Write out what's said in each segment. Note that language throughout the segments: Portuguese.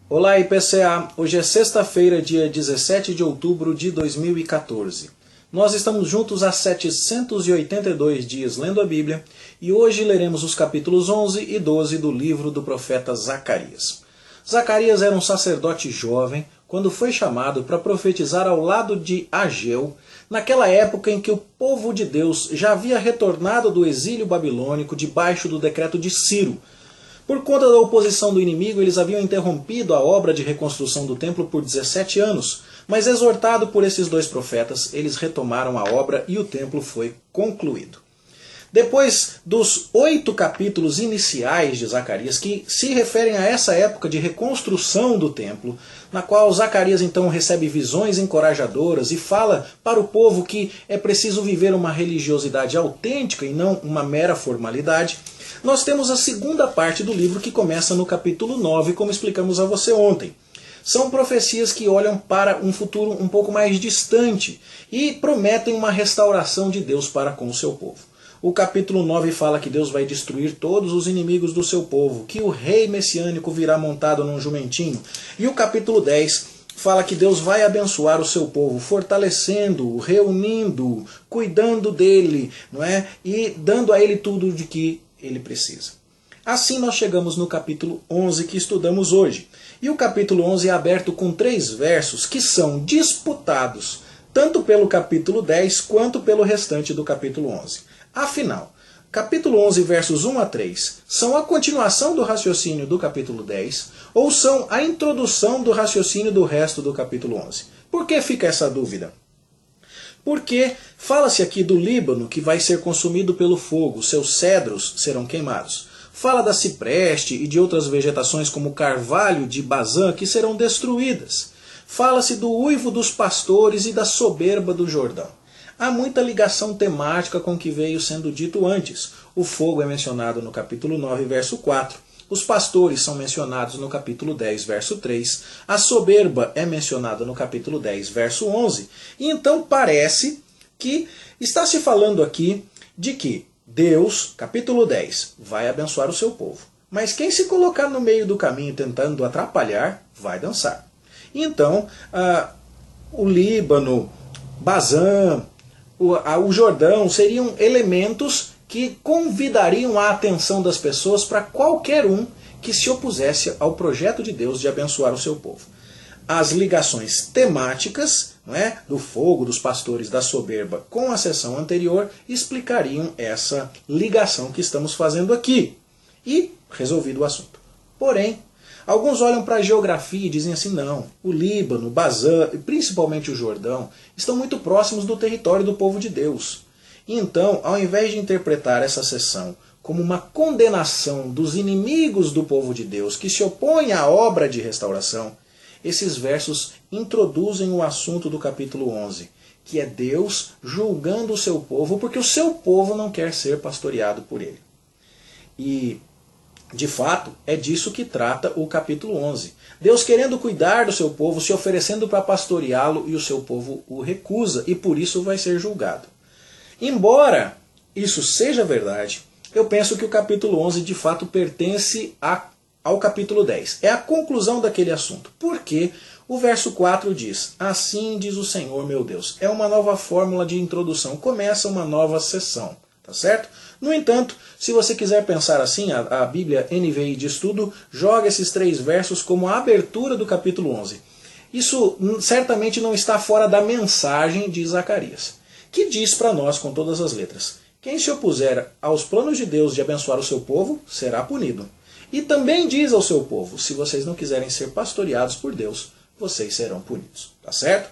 Olá IPCA, hoje é sexta-feira, dia 17 de outubro de 2014. Nós estamos juntos há 782 dias lendo a Bíblia e hoje leremos os capítulos 11 e 12 do livro do profeta Zacarias. Zacarias era um sacerdote jovem quando foi chamado para profetizar ao lado de Ageu, naquela época em que o povo de Deus já havia retornado do exílio babilônico debaixo do decreto de Ciro. Por conta da oposição do inimigo, eles haviam interrompido a obra de reconstrução do templo por 17 anos, mas exortado por esses dois profetas, eles retomaram a obra e o templo foi concluído. Depois dos 8 capítulos iniciais de Zacarias, que se referem a essa época de reconstrução do templo, na qual Zacarias então recebe visões encorajadoras e fala para o povo que é preciso viver uma religiosidade autêntica e não uma mera formalidade, nós temos a segunda parte do livro que começa no capítulo 9, como explicamos a você ontem. São profecias que olham para um futuro um pouco mais distante e prometem uma restauração de Deus para com o seu povo. O capítulo 9 fala que Deus vai destruir todos os inimigos do seu povo, que o rei messiânico virá montado num jumentinho. E o capítulo 10 fala que Deus vai abençoar o seu povo, fortalecendo-o, reunindo-o, cuidando dele, não é? E dando a ele tudo de que ele precisa. Assim nós chegamos no capítulo 11 que estudamos hoje. E o capítulo 11 é aberto com 3 versos que são disputados, tanto pelo capítulo 10 quanto pelo restante do capítulo 11. Afinal, capítulo 11, versos 1 a 3, são a continuação do raciocínio do capítulo 10 ou são a introdução do raciocínio do resto do capítulo 11? Por que fica essa dúvida? Porque fala-se aqui do Líbano que vai ser consumido pelo fogo, seus cedros serão queimados. Fala da cipreste e de outras vegetações como o carvalho de Bazã que serão destruídas. Fala-se do uivo dos pastores e da soberba do Jordão. Há muita ligação temática com o que veio sendo dito antes. O fogo é mencionado no capítulo 9, verso 4. Os pastores são mencionados no capítulo 10, verso 3. A soberba é mencionada no capítulo 10, verso 11. E então parece que está se falando aqui de que Deus, capítulo 10, vai abençoar o seu povo. Mas quem se colocar no meio do caminho tentando atrapalhar, vai dançar. Então, o Líbano, Bazã, o Jordão seriam elementos que convidariam a atenção das pessoas para qualquer um que se opusesse ao projeto de Deus de abençoar o seu povo. As ligações temáticas, não é, do fogo, dos pastores, da soberba, com a sessão anterior, explicariam essa ligação que estamos fazendo aqui. E resolvido o assunto. Porém, alguns olham para a geografia e dizem assim, não, o Líbano, Bazã e principalmente o Jordão estão muito próximos do território do povo de Deus. Então, ao invés de interpretar essa sessão como uma condenação dos inimigos do povo de Deus que se opõem à obra de restauração, esses versos introduzem o assunto do capítulo 11, que é Deus julgando o seu povo porque o seu povo não quer ser pastoreado por ele. E de fato, é disso que trata o capítulo 11. Deus querendo cuidar do seu povo, se oferecendo para pastoreá-lo, e o seu povo o recusa, e por isso vai ser julgado. Embora isso seja verdade, eu penso que o capítulo 11 de fato pertence ao capítulo 10. É a conclusão daquele assunto. Porque o verso 4 diz, assim diz o Senhor meu Deus. É uma nova fórmula de introdução, começa uma nova sessão. Tá certo? No entanto, se você quiser pensar assim, a Bíblia NVI de estudo joga esses 3 versos como a abertura do capítulo 11. Isso certamente não está fora da mensagem de Zacarias, que diz para nós com todas as letras, quem se opuser aos planos de Deus de abençoar o seu povo, será punido. E também diz ao seu povo, se vocês não quiserem ser pastoreados por Deus, vocês serão punidos. Tá certo?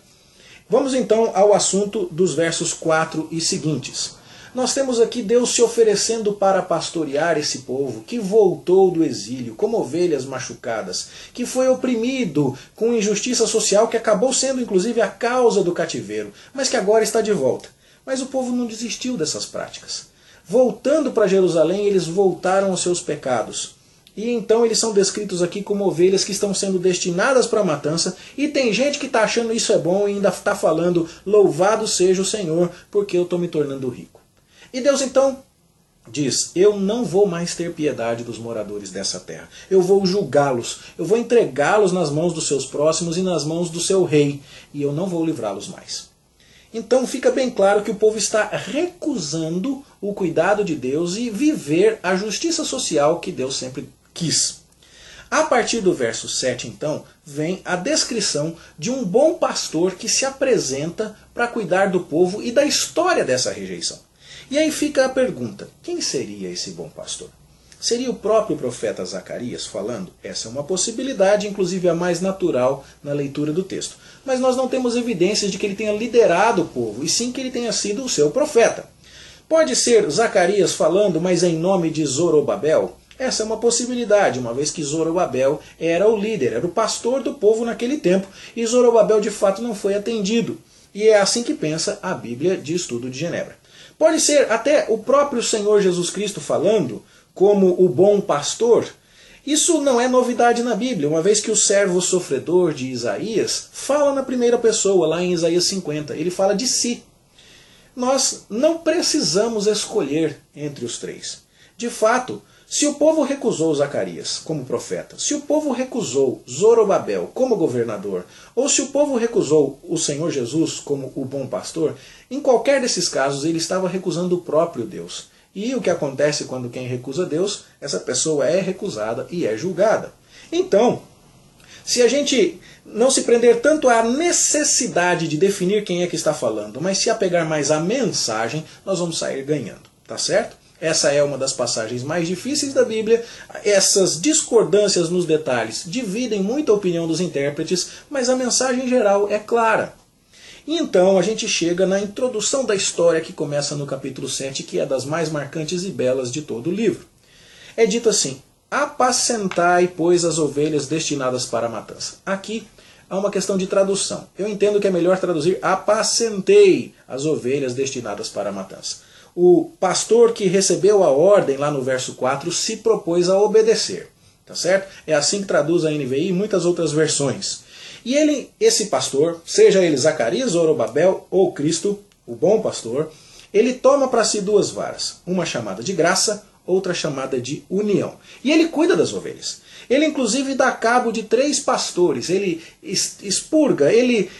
Vamos então ao assunto dos versos 4 e seguintes. Nós temos aqui Deus se oferecendo para pastorear esse povo que voltou do exílio como ovelhas machucadas, que foi oprimido com injustiça social que acabou sendo inclusive a causa do cativeiro, mas que agora está de volta. Mas o povo não desistiu dessas práticas. Voltando para Jerusalém, eles voltaram aos seus pecados. E então eles são descritos aqui como ovelhas que estão sendo destinadas para a matança, e tem gente que está achando isso é bom e ainda está falando, louvado seja o Senhor, porque eu estou me tornando rico. E Deus então diz: eu não vou mais ter piedade dos moradores dessa terra. Eu vou julgá-los, eu vou entregá-los nas mãos dos seus próximos e nas mãos do seu rei, e eu não vou livrá-los mais. Então fica bem claro que o povo está recusando o cuidado de Deus e viver a justiça social que Deus sempre quis. A partir do verso 7, então, vem a descrição de um bom pastor que se apresenta para cuidar do povo e da história dessa rejeição. E aí fica a pergunta: quem seria esse bom pastor? Seria o próprio profeta Zacarias falando? Essa é uma possibilidade, inclusive a mais natural na leitura do texto. Mas nós não temos evidências de que ele tenha liderado o povo, e sim que ele tenha sido o seu profeta. Pode ser Zacarias falando, mas em nome de Zorobabel? Essa é uma possibilidade, uma vez que Zorobabel era o líder, era o pastor do povo naquele tempo, e Zorobabel de fato não foi atendido. E é assim que pensa a Bíblia de Estudo de Genebra. Pode ser até o próprio Senhor Jesus Cristo falando, como o bom pastor. Isso não é novidade na Bíblia, uma vez que o servo sofredor de Isaías fala na primeira pessoa, lá em Isaías 50. Ele fala de si. Nós não precisamos escolher entre os três. De fato, se o povo recusou Zacarias como profeta, se o povo recusou Zorobabel como governador, ou se o povo recusou o Senhor Jesus como o bom pastor, em qualquer desses casos ele estava recusando o próprio Deus. E o que acontece quando quem recusa Deus, essa pessoa é recusada e é julgada. Então, se a gente não se prender tanto à necessidade de definir quem é que está falando, mas se apegar mais à mensagem, nós vamos sair ganhando, tá certo? Essa é uma das passagens mais difíceis da Bíblia. Essas discordâncias nos detalhes dividem muito a opinião dos intérpretes, mas a mensagem geral é clara. E então a gente chega na introdução da história que começa no capítulo 7, que é das mais marcantes e belas de todo o livro. É dito assim: apacentai, pois, as ovelhas destinadas para a matança. Aqui há uma questão de tradução. Eu entendo que é melhor traduzir apacentei as ovelhas destinadas para a matança. O pastor que recebeu a ordem lá no verso 4 se propôs a obedecer. Tá certo? É assim que traduz a NVI e muitas outras versões. E esse pastor, seja ele Zacarias, Zorobabel ou Cristo, o bom pastor, ele toma para si duas varas, uma chamada de graça, outra chamada de união. E ele cuida das ovelhas. Ele inclusive dá cabo de 3 pastores, ele expurga, ele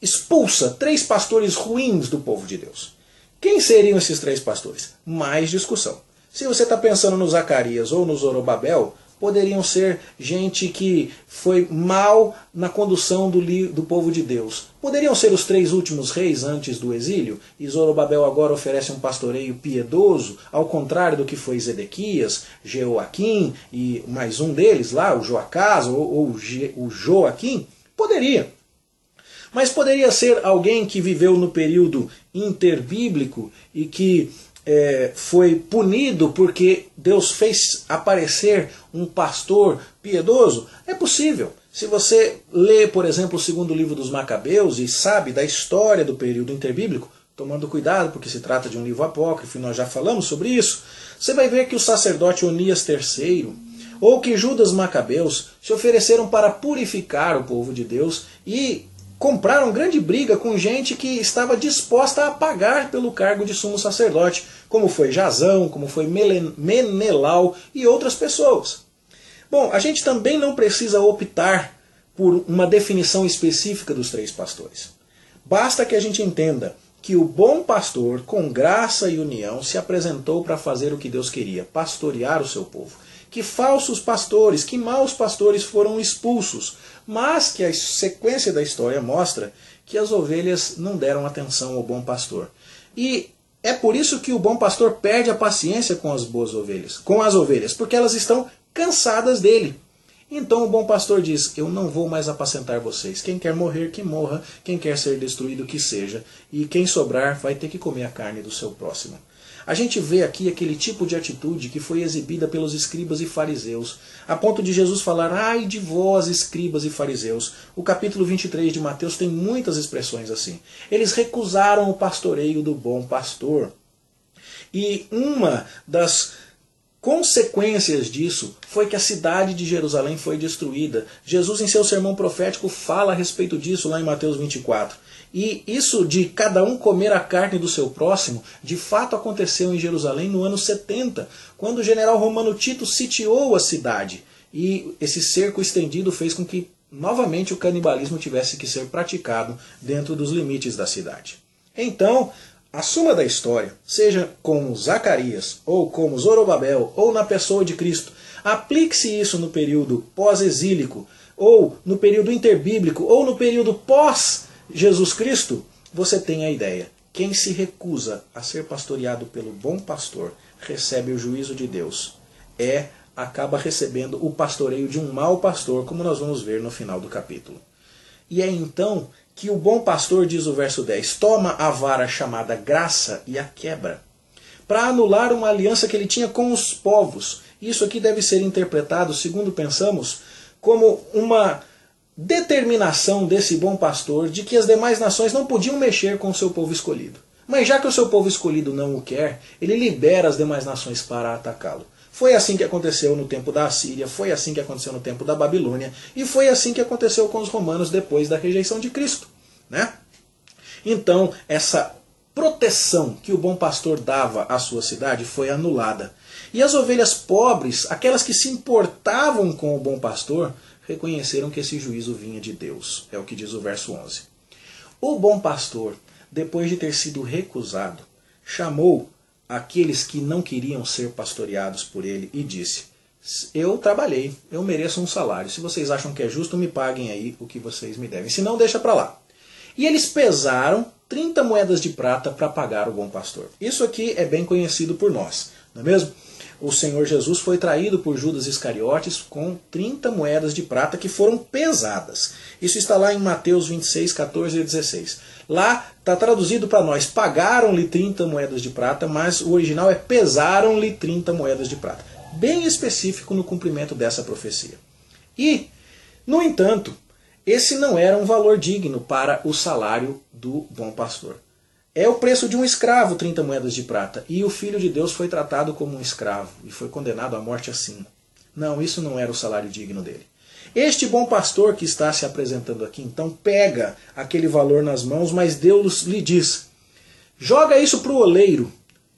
expulsa 3 pastores ruins do povo de Deus. Quem seriam esses 3 pastores? Mais discussão. Se você está pensando no Zacarias ou no Zorobabel, poderiam ser gente que foi mal na condução do povo de Deus. Poderiam ser os 3 últimos reis antes do exílio, e Zorobabel agora oferece um pastoreio piedoso, ao contrário do que foi Zedequias, Jeoaquim e mais um deles lá, o Joacás ou o Joaquim. Poderia. Mas poderia ser alguém que viveu no período interbíblico e que foi punido porque Deus fez aparecer um pastor piedoso? É possível. Se você lê, por exemplo, o 2º livro dos Macabeus e sabe da história do período interbíblico, tomando cuidado porque se trata de um livro apócrifo e nós já falamos sobre isso, você vai ver que o sacerdote Onias III ou que Judas Macabeus se ofereceram para purificar o povo de Deus e compraram grande briga com gente que estava disposta a pagar pelo cargo de sumo sacerdote, como foi Jazão, como foi Menelau e outras pessoas. Bom, a gente também não precisa optar por uma definição específica dos 3 pastores. Basta que a gente entenda que o bom pastor, com graça e união, se apresentou para fazer o que Deus queria, pastorear o seu povo. Que falsos pastores, que maus pastores foram expulsos, mas que a sequência da história mostra que as ovelhas não deram atenção ao bom pastor. E é por isso que o bom pastor perde a paciência com as boas ovelhas, porque elas estão cansadas dele. Então o bom pastor diz: eu não vou mais apacentar vocês. Quem quer morrer, que morra. Quem quer ser destruído, que seja. E quem sobrar vai ter que comer a carne do seu próximo. A gente vê aqui aquele tipo de atitude que foi exibida pelos escribas e fariseus, a ponto de Jesus falar: ai de vós, escribas e fariseus. O capítulo 23 de Mateus tem muitas expressões assim. Eles recusaram o pastoreio do bom pastor. E uma das consequências disso foi que a cidade de Jerusalém foi destruída. Jesus, em seu sermão profético, fala a respeito disso lá em Mateus 24. E isso de cada um comer a carne do seu próximo, de fato aconteceu em Jerusalém no ano 70, quando o general romano Tito sitiou a cidade. E esse cerco estendido fez com que novamente o canibalismo tivesse que ser praticado dentro dos limites da cidade. Então, a suma da história, seja com Zacarias, ou como Zorobabel, ou na pessoa de Cristo, aplique-se isso no período pós-exílico, ou no período interbíblico, ou no período pós-Jesus Cristo, você tem a ideia. Quem se recusa a ser pastoreado pelo bom pastor recebe o juízo de Deus. Acaba recebendo o pastoreio de um mau pastor, como nós vamos ver no final do capítulo. E é então que o bom pastor, diz o verso 10, toma a vara chamada graça e a quebra, para anular uma aliança que ele tinha com os povos. Isso aqui deve ser interpretado, segundo pensamos, como uma determinação desse bom pastor de que as demais nações não podiam mexer com o seu povo escolhido. Mas já que o seu povo escolhido não o quer, ele libera as demais nações para atacá-lo. Foi assim que aconteceu no tempo da Assíria, foi assim que aconteceu no tempo da Babilônia, e foi assim que aconteceu com os romanos depois da rejeição de Cristo, né? Então, essa proteção que o bom pastor dava à sua cidade foi anulada. E as ovelhas pobres, aquelas que se importavam com o bom pastor, reconheceram que esse juízo vinha de Deus. É o que diz o verso 11. O bom pastor, depois de ter sido recusado, chamou aqueles que não queriam ser pastoreados por ele e disse: eu trabalhei, eu mereço um salário. Se vocês acham que é justo, me paguem aí o que vocês me devem. Se não, deixa para lá. E eles pesaram 30 moedas de prata para pagar o bom pastor. Isso aqui é bem conhecido por nós, não é mesmo? O Senhor Jesus foi traído por Judas Iscariotes com 30 moedas de prata que foram pesadas. Isso está lá em Mateus 26, 14 e 16. Lá está traduzido para nós, pagaram-lhe 30 moedas de prata, mas o original é pesaram-lhe 30 moedas de prata. Bem específico no cumprimento dessa profecia. E, no entanto, esse não era um valor digno para o salário do bom pastor. É o preço de um escravo, 30 moedas de prata. E o Filho de Deus foi tratado como um escravo e foi condenado à morte assim. Não, isso não era o salário digno dele. Este bom pastor que está se apresentando aqui, então, pega aquele valor nas mãos, mas Deus lhe diz: joga isso para o oleiro,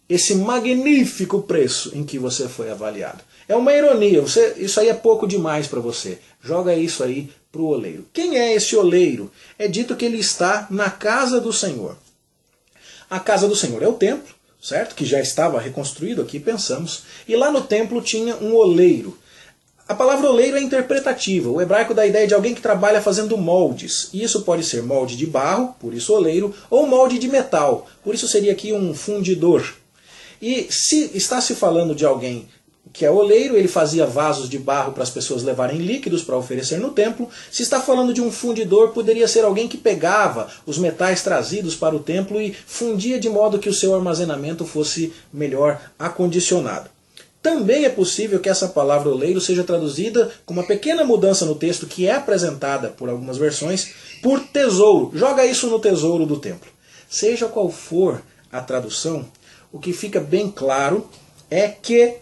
esse magnífico preço em que você foi avaliado. É uma ironia, isso aí é pouco demais para você. Joga isso aí para o oleiro. Quem é esse oleiro? É dito que ele está na casa do Senhor. A casa do Senhor é o templo, certo? Que já estava reconstruído aqui, pensamos. E lá no templo tinha um oleiro. A palavra oleiro é interpretativa. O hebraico dá a ideia de alguém que trabalha fazendo moldes. E isso pode ser molde de barro, por isso oleiro, ou molde de metal. Por isso seria aqui um fundidor. E se está se falando de alguém que é oleiro, ele fazia vasos de barro para as pessoas levarem líquidos para oferecer no templo. Se está falando de um fundidor, poderia ser alguém que pegava os metais trazidos para o templo e fundia de modo que o seu armazenamento fosse melhor acondicionado. Também é possível que essa palavra oleiro seja traduzida com uma pequena mudança no texto que é apresentada por algumas versões por tesouro. Joga isso no tesouro do templo. Seja qual for a tradução, o que fica bem claro é que,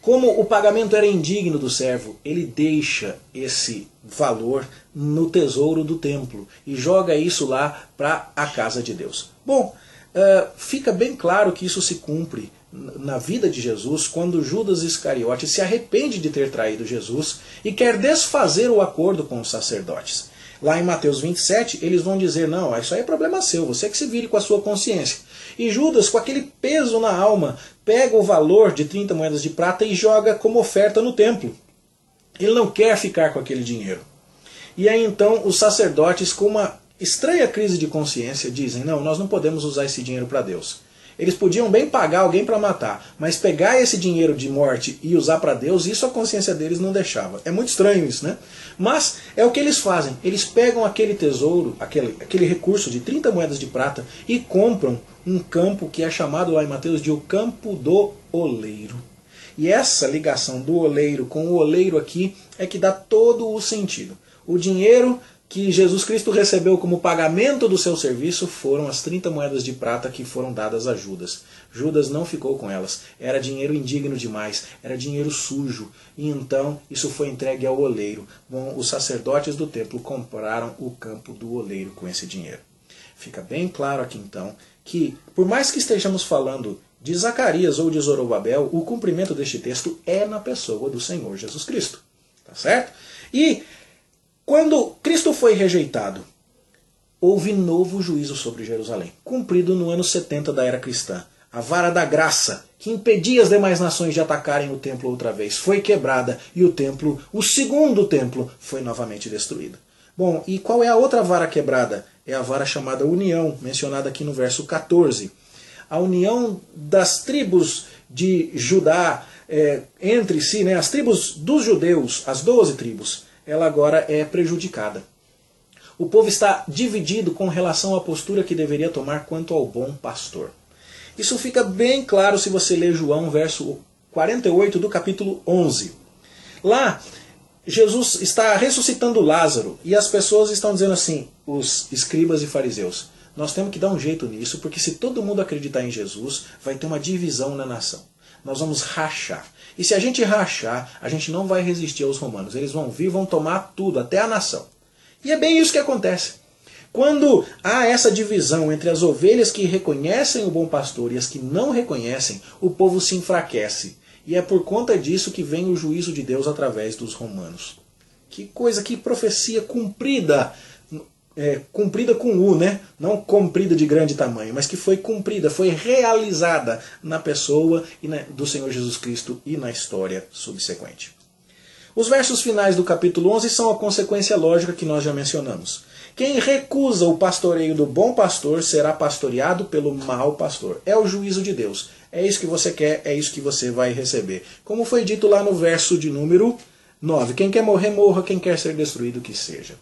como o pagamento era indigno do servo, ele deixa esse valor no tesouro do templo e joga isso lá para a casa de Deus. Bom, fica bem claro que isso se cumpre na vida de Jesus quando Judas Iscariote se arrepende de ter traído Jesus e quer desfazer o acordo com os sacerdotes. Lá em Mateus 27, eles vão dizer: não, isso aí é problema seu, você que se vire com a sua consciência. E Judas, com aquele peso na alma, pega o valor de 30 moedas de prata e joga como oferta no templo. Ele não quer ficar com aquele dinheiro. E aí então os sacerdotes, com uma estranha crise de consciência, dizem: não, nós não podemos usar esse dinheiro para Deus. Eles podiam bem pagar alguém para matar, mas pegar esse dinheiro de morte e usar para Deus, isso a consciência deles não deixava. É muito estranho isso, né? Mas é o que eles fazem. Eles pegam aquele tesouro, aquele recurso de 30 moedas de prata e compram um campo que é chamado lá em Mateus de o campo do oleiro. E essa ligação do oleiro com o oleiro aqui é que dá todo o sentido. O dinheiro que Jesus Cristo recebeu como pagamento do seu serviço foram as 30 moedas de prata que foram dadas a Judas. Judas não ficou com elas. Era dinheiro indigno demais, era dinheiro sujo. E então isso foi entregue ao oleiro. Bom, os sacerdotes do templo compraram o campo do oleiro com esse dinheiro. Fica bem claro aqui então que, por mais que estejamos falando de Zacarias ou de Zorobabel, o cumprimento deste texto é na pessoa do Senhor Jesus Cristo. Tá certo? E quando Cristo foi rejeitado, houve novo juízo sobre Jerusalém, cumprido no ano 70 da era cristã. A vara da graça, que impedia as demais nações de atacarem o templo outra vez, foi quebrada e o templo, o segundo templo, foi novamente destruído. Bom, e qual é a outra vara quebrada? É a vara chamada união, mencionada aqui no verso 14. A união das tribos de Judá entre si, né, as tribos dos judeus, as 12 tribos, ela agora é prejudicada. O povo está dividido com relação à postura que deveria tomar quanto ao bom pastor. Isso fica bem claro se você ler João, verso 48 do capítulo 11. Lá, Jesus está ressuscitando Lázaro e as pessoas estão dizendo assim, os escribas e fariseus, nós temos que dar um jeito nisso, porque se todo mundo acreditar em Jesus, vai ter uma divisão na nação. Nós vamos rachar. E se a gente rachar, a gente não vai resistir aos romanos. Eles vão vir, vão tomar tudo, até a nação. E é bem isso que acontece. Quando há essa divisão entre as ovelhas que reconhecem o bom pastor e as que não reconhecem, o povo se enfraquece. E é por conta disso que vem o juízo de Deus através dos romanos. Que coisa, que profecia cumprida. Cumprida com U, né? Não cumprida de grande tamanho, mas que foi cumprida, foi realizada na pessoa do Senhor Jesus Cristo e na história subsequente. Os versos finais do capítulo 11 são a consequência lógica que nós já mencionamos. Quem recusa o pastoreio do bom pastor será pastoreado pelo mau pastor. É o juízo de Deus. É isso que você quer, é isso que você vai receber. Como foi dito lá no verso de número 9. Quem quer morrer, morra. Quem quer ser destruído, que seja.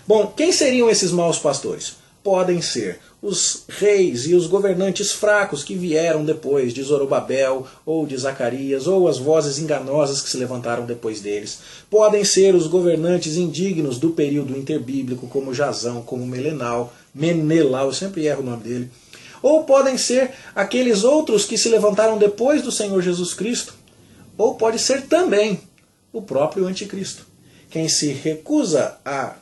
Bom, quem seriam esses maus pastores? Podem ser os reis e os governantes fracos que vieram depois de Zorobabel ou de Zacarias, ou as vozes enganosas que se levantaram depois deles. Podem ser os governantes indignos do período interbíblico, como Jazão, como Menelau, eu sempre erro o nome dele. Ou podem ser aqueles outros que se levantaram depois do Senhor Jesus Cristo. Ou pode ser também o próprio anticristo. Quem se recusa a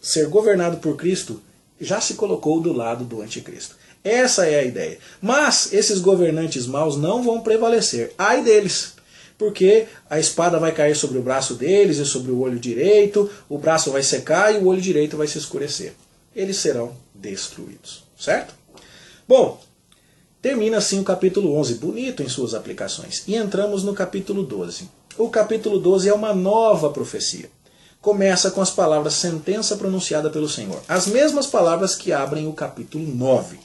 ser governado por Cristo já se colocou do lado do anticristo. Essa é a ideia. Mas esses governantes maus não vão prevalecer. Ai deles! Porque a espada vai cair sobre o braço deles e sobre o olho direito, o braço vai secar e o olho direito vai se escurecer. Eles serão destruídos. Certo? Bom, termina assim o capítulo 11, bonito em suas aplicações. E entramos no capítulo 12. O capítulo 12 é uma nova profecia. Começa com as palavras sentença pronunciada pelo Senhor. As mesmas palavras que abrem o capítulo 9.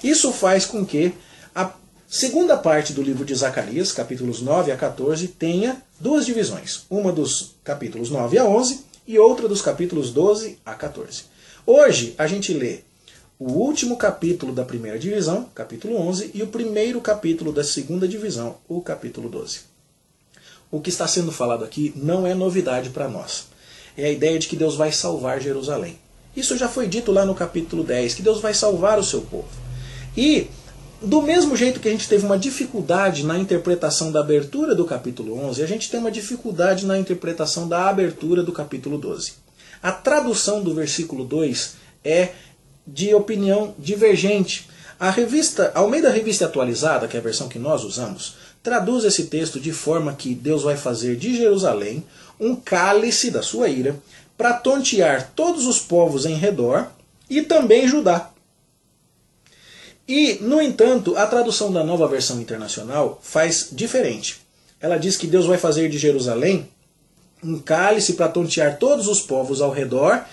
Isso faz com que a segunda parte do livro de Zacarias, capítulos 9 a 14, tenha duas divisões. Uma dos capítulos 9 a 11 e outra dos capítulos 12 a 14. Hoje a gente lê o último capítulo da primeira divisão, capítulo 11, e o primeiro capítulo da segunda divisão, o capítulo 12. O que está sendo falado aqui não é novidade para nós. É a ideia de que Deus vai salvar Jerusalém. Isso já foi dito lá no capítulo 10, que Deus vai salvar o seu povo. E, do mesmo jeito que a gente teve uma dificuldade na interpretação da abertura do capítulo 11, a gente tem uma dificuldade na interpretação da abertura do capítulo 12. A tradução do versículo 2 é de opinião divergente. A Almeida Revista Atualizada, que é a versão que nós usamos, traduz esse texto de forma que Deus vai fazer de Jerusalém um cálice da sua ira para tontear todos os povos em redor e também Judá. E, no entanto, a tradução da Nova Versão Internacional faz diferente. Ela diz que Deus vai fazer de Jerusalém um cálice para tontear todos os povos ao redor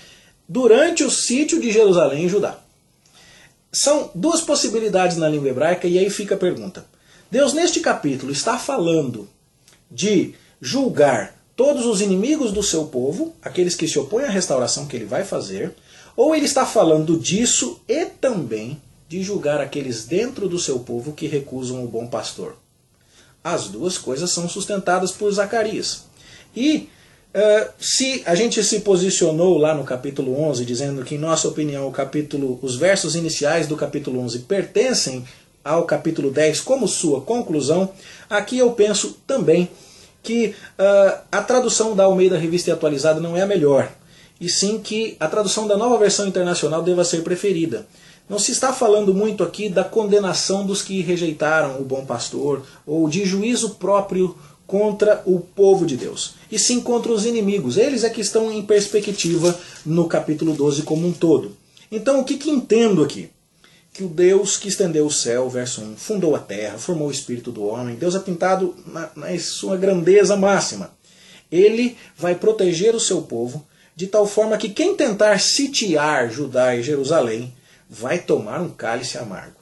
durante o sítio de Jerusalém e Judá. São duas possibilidades na língua hebraica e aí fica a pergunta. Deus, neste capítulo, está falando de julgar todos os inimigos do seu povo, aqueles que se opõem à restauração que ele vai fazer, ou ele está falando disso e também de julgar aqueles dentro do seu povo que recusam o bom pastor? As duas coisas são sustentadas por Zacarias. E Se a gente se posicionou lá no capítulo 11, dizendo que, em nossa opinião, os versos iniciais do capítulo 11 pertencem ao capítulo 10 como sua conclusão, aqui eu penso também que a tradução da Almeida Revista e Atualizada não é a melhor, e sim que a tradução da Nova Versão Internacional deva ser preferida. Não se está falando muito aqui da condenação dos que rejeitaram o bom pastor, ou de juízo próprio contra o povo de Deus, e sim contra os inimigos. Eles é que estão em perspectiva no capítulo 12 como um todo. Então o que entendo aqui? Que o Deus que estendeu o céu, verso 1, fundou a terra, formou o espírito do homem, Deus é pintado na sua grandeza máxima. Ele vai proteger o seu povo, de tal forma que quem tentar sitiar Judá e Jerusalém vai tomar um cálice amargo.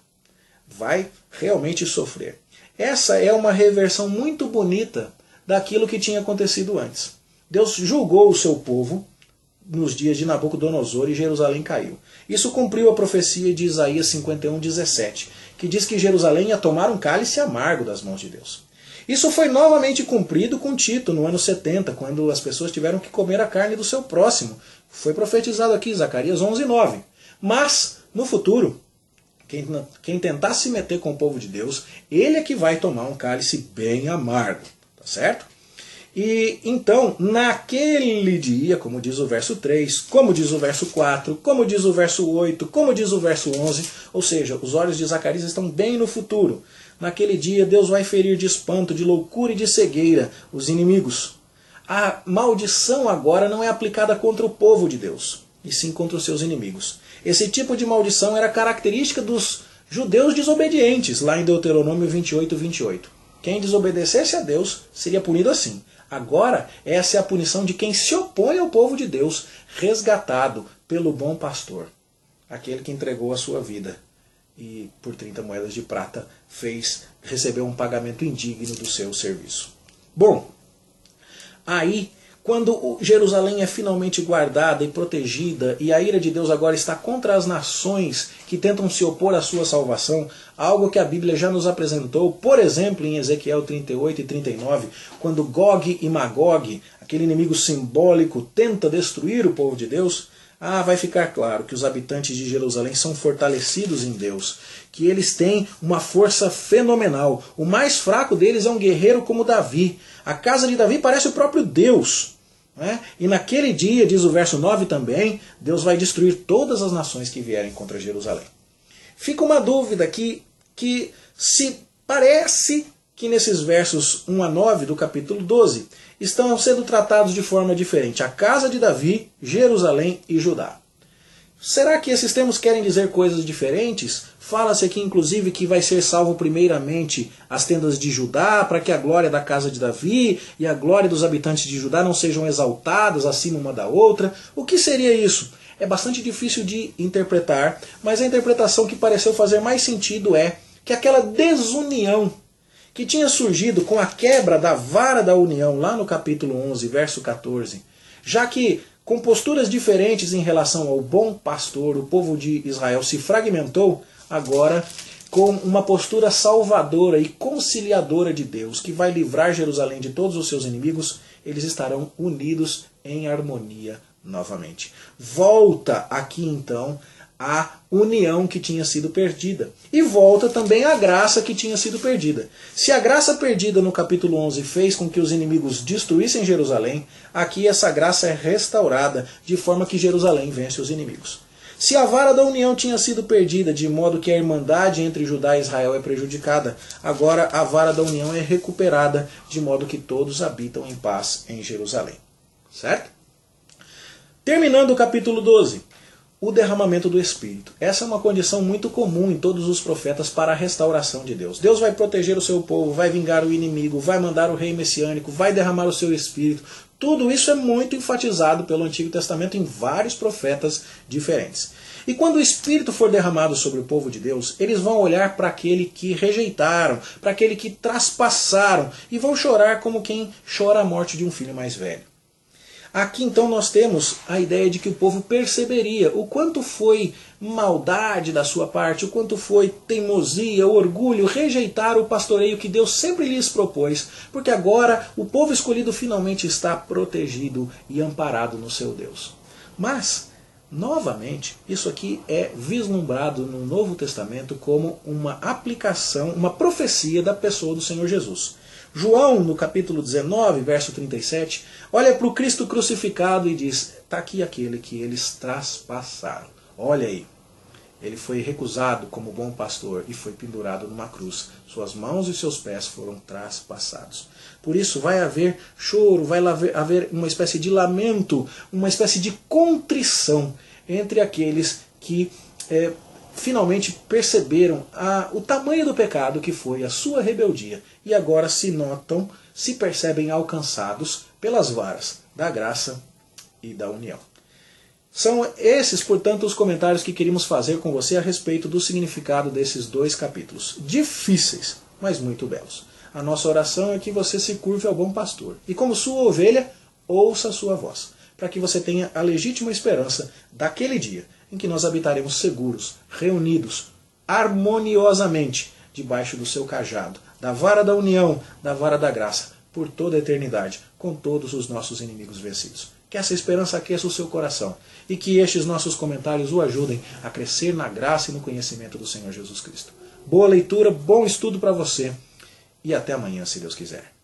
Vai realmente sofrer. Essa é uma reversão muito bonita daquilo que tinha acontecido antes. Deus julgou o seu povo nos dias de Nabucodonosor e Jerusalém caiu. Isso cumpriu a profecia de Isaías 51:17, que diz que Jerusalém ia tomar um cálice amargo das mãos de Deus. Isso foi novamente cumprido com Tito no ano 70, quando as pessoas tiveram que comer a carne do seu próximo. Foi profetizado aqui, Zacarias 11:9. Mas, no futuro, quem tentar se meter com o povo de Deus, ele é que vai tomar um cálice bem amargo, tá certo? E então, naquele dia, como diz o verso 3, como diz o verso 4, como diz o verso 8, como diz o verso 11, ou seja, os olhos de Zacarias estão bem no futuro. Naquele dia, Deus vai ferir de espanto, de loucura e de cegueira os inimigos. A maldição agora não é aplicada contra o povo de Deus, e sim contra os seus inimigos. Esse tipo de maldição era característica dos judeus desobedientes, lá em Deuteronômio 28:28. Quem desobedecesse a Deus seria punido assim. Agora, essa é a punição de quem se opõe ao povo de Deus, resgatado pelo bom pastor, aquele que entregou a sua vida e, por 30 moedas de prata, recebeu um pagamento indigno do seu serviço. Bom, aí, quando Jerusalém é finalmente guardada e protegida, e a ira de Deus agora está contra as nações que tentam se opor à sua salvação, algo que a Bíblia já nos apresentou, por exemplo, em Ezequiel 38 e 39, quando Gog e Magog, aquele inimigo simbólico, tenta destruir o povo de Deus, vai ficar claro que os habitantes de Jerusalém são fortalecidos em Deus, que eles têm uma força fenomenal. O mais fraco deles é um guerreiro como Davi. A casa de Davi parece o próprio Deus. Né? E naquele dia, diz o verso 9 também, Deus vai destruir todas as nações que vierem contra Jerusalém. Fica uma dúvida aqui, que se parece que nesses versos 1 a 9 do capítulo 12 estão sendo tratados de forma diferente. A casa de Davi, Jerusalém e Judá. Será que esses termos querem dizer coisas diferentes? Fala-se aqui, inclusive, que vai ser salvo primeiramente as tendas de Judá, para que a glória da casa de Davi e a glória dos habitantes de Judá não sejam exaltadas acima uma da outra. O que seria isso? É bastante difícil de interpretar, mas a interpretação que pareceu fazer mais sentido é que aquela desunião que tinha surgido com a quebra da vara da união, lá no capítulo 11, verso 14, já que com posturas diferentes em relação ao bom pastor, o povo de Israel se fragmentou, agora com uma postura salvadora e conciliadora de Deus, que vai livrar Jerusalém de todos os seus inimigos, eles estarão unidos em harmonia novamente. Volta aqui então a união que tinha sido perdida. E volta também a graça que tinha sido perdida. Se a graça perdida no capítulo 11 fez com que os inimigos destruíssem Jerusalém, aqui essa graça é restaurada de forma que Jerusalém vence os inimigos. Se a vara da união tinha sido perdida de modo que a irmandade entre Judá e Israel é prejudicada, agora a vara da união é recuperada de modo que todos habitam em paz em Jerusalém. Certo? Terminando o capítulo 12. O derramamento do Espírito. Essa é uma condição muito comum em todos os profetas para a restauração de Deus. Deus vai proteger o seu povo, vai vingar o inimigo, vai mandar o rei messiânico, vai derramar o seu Espírito. Tudo isso é muito enfatizado pelo Antigo Testamento em vários profetas diferentes. E quando o Espírito for derramado sobre o povo de Deus, eles vão olhar para aquele que rejeitaram, para aquele que traspassaram, e vão chorar como quem chora a morte de um filho mais velho. Aqui então nós temos a ideia de que o povo perceberia o quanto foi maldade da sua parte, o quanto foi teimosia, orgulho, rejeitar o pastoreio que Deus sempre lhes propôs, porque agora o povo escolhido finalmente está protegido e amparado no seu Deus. Mas, novamente, isso aqui é vislumbrado no Novo Testamento como uma aplicação, uma profecia da pessoa do Senhor Jesus. João, no capítulo 19, verso 37, olha para o Cristo crucificado e diz, está aqui aquele que eles traspassaram. Olha aí, ele foi recusado como bom pastor e foi pendurado numa cruz. Suas mãos e seus pés foram traspassados. Por isso vai haver choro, vai haver uma espécie de lamento, uma espécie de contrição entre aqueles que finalmente perceberam o tamanho do pecado que foi a sua rebeldia e agora se percebem alcançados pelas varas da graça e da união. São esses, portanto, os comentários que queríamos fazer com você a respeito do significado desses dois capítulos. Difíceis, mas muito belos. A nossa oração é que você se curve ao bom pastor e, como sua ovelha, ouça a sua voz, para que você tenha a legítima esperança daquele dia em que nós habitaremos seguros, reunidos, harmoniosamente, debaixo do seu cajado, da vara da união, da vara da graça, por toda a eternidade, com todos os nossos inimigos vencidos. Que essa esperança aqueça o seu coração e que estes nossos comentários o ajudem a crescer na graça e no conhecimento do Senhor Jesus Cristo. Boa leitura, bom estudo para você e até amanhã, se Deus quiser.